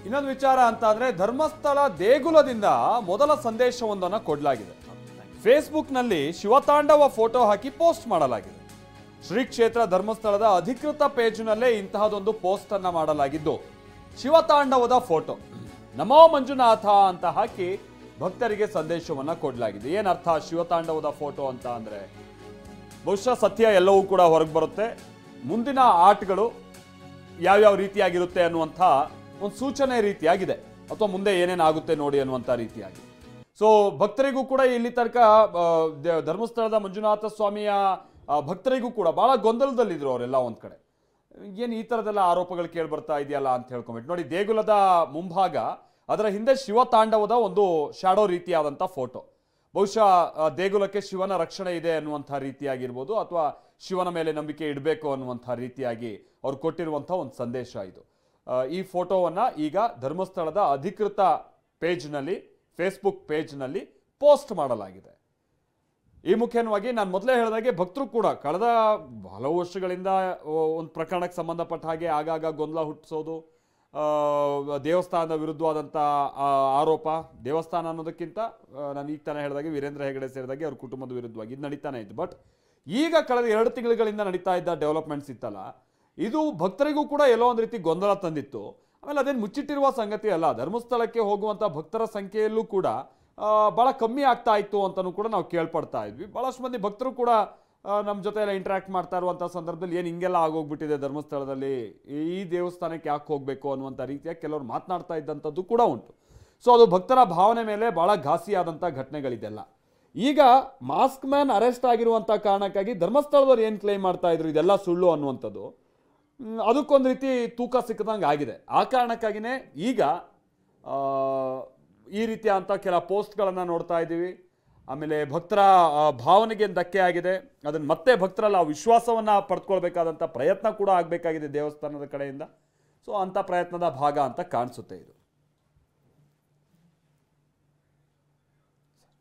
ಇನ್ನೊಂದು ವಿಚಾರ ಅಂತ ಅಂದ್ರೆ ಧರ್ಮಸ್ಥಳ ದೇಗುಲದಿಂದ ಮೊದಲ ಸಂದೇಶವೊಂದನ್ನು ಕೊಡಲಾಗಿದೆ. ಫೇಸ್ಬುಕ್ನಲ್ಲಿ ಶಿವತಾಂಡವ ಫೋಟೋ ಹಾಕಿ ಪೋಸ್ಟ್ ಮಾಡಲಾಗಿದೆ. ಶ್ರೀ ಕ್ಷೇತ್ರ ಧರ್ಮಸ್ಥಳದ ಅಧಿಕೃತ ಪೇಜ್ನಲ್ಲೇ ಇಂತಹದೊಂದು ಪೋಸ್ಟ್ ಅನ್ನ ಮಾಡಲಾಗಿದ್ದು, ಶಿವತಾಂಡವದ ಫೋಟೋ ನಮೋ ಮಂಜುನಾಥ ಅಂತ ಹಾಕಿ ಭಕ್ತರಿಗೆ ಸಂದೇಶವನ್ನ ಕೊಡಲಾಗಿದೆ. ಏನರ್ಥ ಶಿವತಾಂಡವದ ಫೋಟೋ ಅಂತ ಅಂದ್ರೆ, ಬಹುಶಃ ಸತ್ಯ ಎಲ್ಲವೂ ಕೂಡ ಹೊರಗೆ ಬರುತ್ತೆ. ಮುಂದಿನ ಆಟಗಳು ಯಾವ್ಯಾವ ರೀತಿಯಾಗಿರುತ್ತೆ ಅನ್ನುವಂಥ ಒಂದು ಸೂಚನೆ ರೀತಿಯಾಗಿದೆ, ಅಥವಾ ಮುಂದೆ ಏನೇನಾಗುತ್ತೆ ನೋಡಿ ಅನ್ನುವಂಥ ರೀತಿಯಾಗಿ. ಸೊ ಭಕ್ತರಿಗೂ ಕೂಡ ಇಲ್ಲಿ ತನಕ ಧರ್ಮಸ್ಥಳದ ಮಂಜುನಾಥ ಸ್ವಾಮಿಯ ಭಕ್ತರಿಗೂ ಕೂಡ ಬಹಳ ಗೊಂದಲದಲ್ಲಿದ್ರು ಅವರೆಲ್ಲ. ಒಂದ್ ಕಡೆ ಏನು ಈ ಥರದೆಲ್ಲ ಆರೋಪಗಳು ಕೇಳಿ ಬರ್ತಾ ಇದೆಯಲ್ಲ ಅಂತ ಹೇಳ್ಕೊಂಬಿಟ್ಟು ನೋಡಿ, ದೇಗುಲದ ಮುಂಭಾಗ ಅದರ ಹಿಂದೆ ಶಿವತಾಂಡವದ ಒಂದು ಶಾಡೋ ರೀತಿಯಾದಂಥ ಫೋಟೋ. ಬಹುಶಃ ದೇಗುಲಕ್ಕೆ ಶಿವನ ರಕ್ಷಣೆ ಇದೆ ಅನ್ನುವಂಥ ರೀತಿಯಾಗಿರ್ಬೋದು, ಅಥವಾ ಶಿವನ ಮೇಲೆ ನಂಬಿಕೆ ಇಡಬೇಕು ಅನ್ನುವಂಥ ರೀತಿಯಾಗಿ ಅವ್ರು ಕೊಟ್ಟಿರುವಂಥ ಒಂದು ಸಂದೇಶ ಇದು. ಈ ಫೋಟೋವನ್ನ ಈಗ ಧರ್ಮಸ್ಥಳದ ಅಧಿಕೃತ ಪೇಜ್ನಲ್ಲಿ, ಫೇಸ್ಬುಕ್ ಪೇಜ್ನಲ್ಲಿ ಪೋಸ್ಟ್ ಮಾಡಲಾಗಿದೆ. ಈ ಮುಖ್ಯವಾಗಿ ನಾನು ಮೊದಲೇ ಹೇಳಿದಾಗೆ ಭಕ್ತರು ಕೂಡ ಕಳೆದ ಹಲವು ವರ್ಷಗಳಿಂದ ಒಂದು ಪ್ರಕರಣಕ್ಕೆ ಸಂಬಂಧಪಟ್ಟ ಹಾಗೆ ಆಗಾಗ ಗೊಂದಲ ಹುಟ್ಟಿಸೋದು, ದೇವಸ್ಥಾನದ ವಿರುದ್ಧವಾದಂಥ ಆರೋಪ, ದೇವಸ್ಥಾನ ಅನ್ನೋದಕ್ಕಿಂತ ನಾನು ಈಗ ತಾನೇ ಹೇಳಿದಾಗೆ ವೀರೇಂದ್ರ ಹೆಗಡೆ ಸೇರಿದಾಗೆ ಅವ್ರ ಕುಟುಂಬದ ವಿರುದ್ಧವಾಗಿ ಇದು ನಡೀತಾನೆ ಇತ್ತು. ಬಟ್ ಈಗ ಕಳೆದ 2 ತಿಂಗಳುಗಳಿಂದ ನಡೀತಾ ಇದ್ದ ಡೆವಲಪ್ಮೆಂಟ್ಸ್ ಇತ್ತಲ್ಲ, ಇದು ಭಕ್ತರಿಗೂ ಕೂಡ ಎಲ್ಲೋ ಒಂದು ರೀತಿ ಗೊಂದಲ ತಂದಿತ್ತು. ಆಮೇಲೆ ಅದೇನು ಮುಚ್ಚಿಟ್ಟಿರುವ ಸಂಗತಿ ಅಲ್ಲ, ಧರ್ಮಸ್ಥಳಕ್ಕೆ ಹೋಗುವಂಥ ಭಕ್ತರ ಸಂಖ್ಯೆಯಲ್ಲೂ ಕೂಡ ಭಾಳ ಕಮ್ಮಿ ಆಗ್ತಾ ಇತ್ತು ಅಂತಲೂ ಕೂಡ ನಾವು ಕೇಳ್ಪಡ್ತಾ ಇದ್ವಿ. ಭಾಳಷ್ಟು ಮಂದಿ ಭಕ್ತರು ಕೂಡ ನಮ್ಮ ಜೊತೆ ಎಲ್ಲ ಇಂಟ್ರ್ಯಾಕ್ಟ್ ಮಾಡ್ತಾ ಇರುವಂಥ ಸಂದರ್ಭದಲ್ಲಿ ಏನು ಹಿಂಗೆಲ್ಲ ಆಗೋಗ್ಬಿಟ್ಟಿದೆ ಧರ್ಮಸ್ಥಳದಲ್ಲಿ, ಈ ದೇವಸ್ಥಾನಕ್ಕೆ ಯಾಕೆ ಹೋಗಬೇಕು ಅನ್ನುವಂಥ ರೀತಿಯಾಗಿ ಕೆಲವರು ಮಾತನಾಡ್ತಾ ಇದ್ದಂಥದ್ದು ಕೂಡ ಉಂಟು. ಸೊ ಅದು ಭಕ್ತರ ಭಾವನೆ ಮೇಲೆ ಭಾಳ ಘಾಸಿಯಾದಂಥ ಘಟನೆಗಳಿದೆಲ್ಲ. ಈಗ ಮಾಸ್ಕ್ ಮ್ಯಾನ್ ಅರೆಸ್ಟ್ ಆಗಿರುವಂಥ ಕಾರಣಕ್ಕಾಗಿ ಧರ್ಮಸ್ಥಳದವ್ರು ಏನು ಕ್ಲೈಮ್ ಮಾಡ್ತಾ ಇದ್ರು ಇದೆಲ್ಲ ಸುಳ್ಳು ಅನ್ನುವಂಥದ್ದು, ಅದಕ್ಕೊಂದು ರೀತಿ ತೂಕ ಸಿಕ್ಕದಂಗೆ ಆಗಿದೆ. ಆ ಕಾರಣಕ್ಕಾಗಿಯೇ ಈಗ ಈ ರೀತಿಯಾದಂಥ ಕೆಲ ಪೋಸ್ಟ್ಗಳನ್ನು ನೋಡ್ತಾ ಇದ್ದೀವಿ. ಆಮೇಲೆ ಭಕ್ತರ ಭಾವನೆಗೆ ಧಕ್ಕೆ ಆಗಿದೆ. ಅದನ್ನು ಮತ್ತೆ ಭಕ್ತರಲ್ಲಿ ಆ ವಿಶ್ವಾಸವನ್ನು ಪಡೆದುಕೊಳ್ಬೇಕಾದಂಥ ಪ್ರಯತ್ನ ಕೂಡ ಆಗಬೇಕಾಗಿದೆ ದೇವಸ್ಥಾನದ ಕಡೆಯಿಂದ. ಸೊ ಅಂಥ ಪ್ರಯತ್ನದ ಭಾಗ ಅಂತ ಕಾಣಿಸುತ್ತೆ ಇದು.